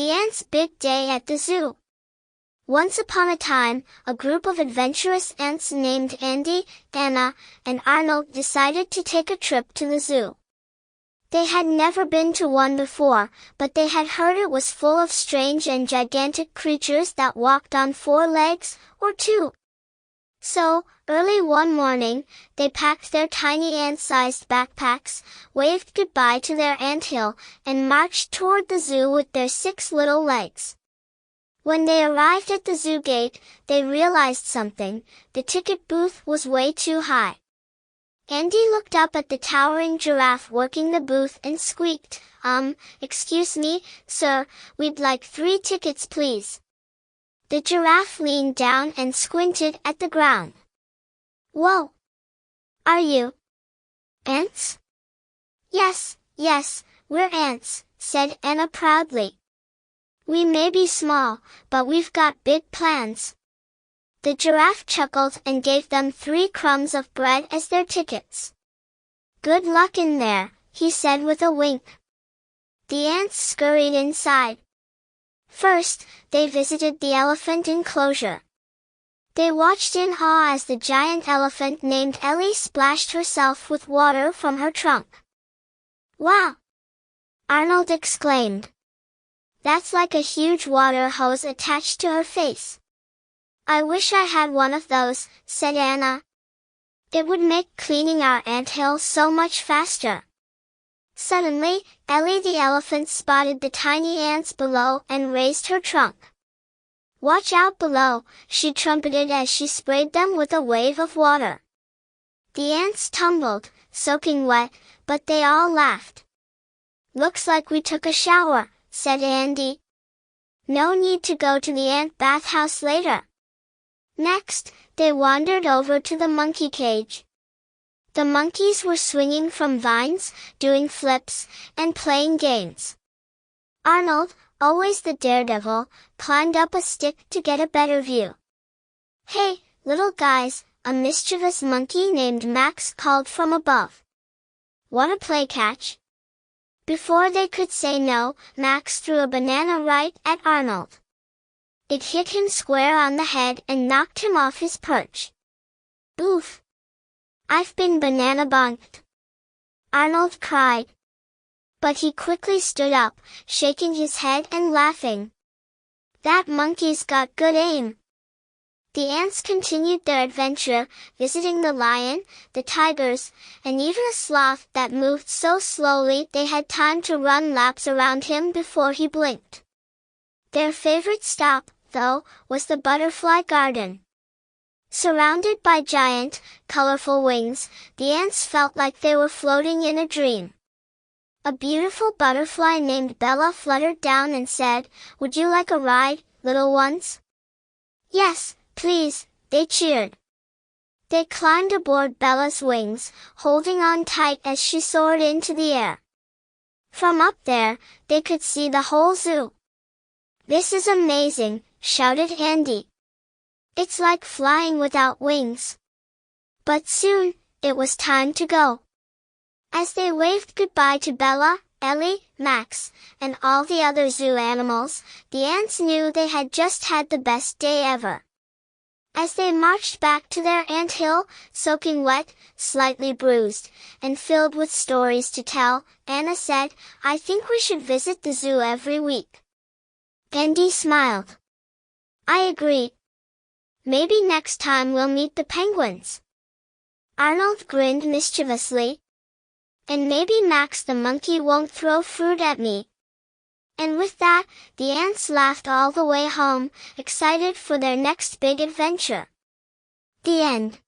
The ants' big day at the zoo. Once upon a time, a group of adventurous ants named Andy, Anna, and Arnold decided to take a trip to the zoo. They had never been to one before, but they had heard it was full of strange and gigantic creatures that walked on 4 legs, or 2. So, early one morning, they packed their tiny ant-sized backpacks, waved goodbye to their anthill, and marched toward the zoo with their 6 little legs. When they arrived at the zoo gate, they realized something: the ticket booth was way too high. Andy looked up at the towering giraffe working the booth and squeaked, "Excuse me, sir, we'd like 3 tickets please." The giraffe leaned down and squinted at the ground. "Whoa! Are you ants?" Yes, we're ants," said Anna proudly. "We may be small, but we've got big plans." The giraffe chuckled and gave them 3 crumbs of bread as their tickets. "Good luck in there," he said with a wink. The ants scurried inside. First, they visited the elephant enclosure. They watched in awe as the giant elephant named Ellie splashed herself with water from her trunk. "Wow!" Arnold exclaimed. "That's like a huge water hose attached to her face." "I wish I had one of those," said Anna. "It would make cleaning our anthill so much faster." Suddenly, Ellie the elephant spotted the tiny ants below and raised her trunk. "Watch out below," she trumpeted as she sprayed them with a wave of water. The ants tumbled, soaking wet, but they all laughed. "Looks like we took a shower," said Andy. "No need to go to the ant bathhouse later." Next, they wandered over to the monkey cage. The monkeys were swinging from vines, doing flips, and playing games. Arnold, always the daredevil, climbed up a stick to get a better view. "Hey, little guys," a mischievous monkey named Max called from above. "Want to play catch?" Before they could say no, Max threw a banana right at Arnold. It hit him square on the head and knocked him off his perch. "Oof! I've been banana bonked," Arnold cried. But he quickly stood up, shaking his head and laughing. "That monkey's got good aim." The ants continued their adventure, visiting the lion, the tigers, and even a sloth that moved so slowly they had time to run laps around him before he blinked. Their favorite stop, though, was the butterfly garden. Surrounded by giant, colorful wings, the ants felt like they were floating in a dream. A beautiful butterfly named Bella fluttered down and said, "Would you like a ride, little ones?" "Yes, please," they cheered. They climbed aboard Bella's wings, holding on tight as she soared into the air. From up there, they could see the whole zoo. "This is amazing," shouted Andy. "It's like flying without wings." But soon, it was time to go. As they waved goodbye to Bella, Ellie, Max, and all the other zoo animals, the ants knew they had just had the best day ever. As they marched back to their anthill, soaking wet, slightly bruised, and filled with stories to tell, Anna said, "I think we should visit the zoo every week." Andy smiled. "I agree. Maybe next time we'll meet the penguins." Arnold grinned mischievously. "And maybe Max the monkey won't throw fruit at me." And with that, the ants laughed all the way home, excited for their next big adventure. The end.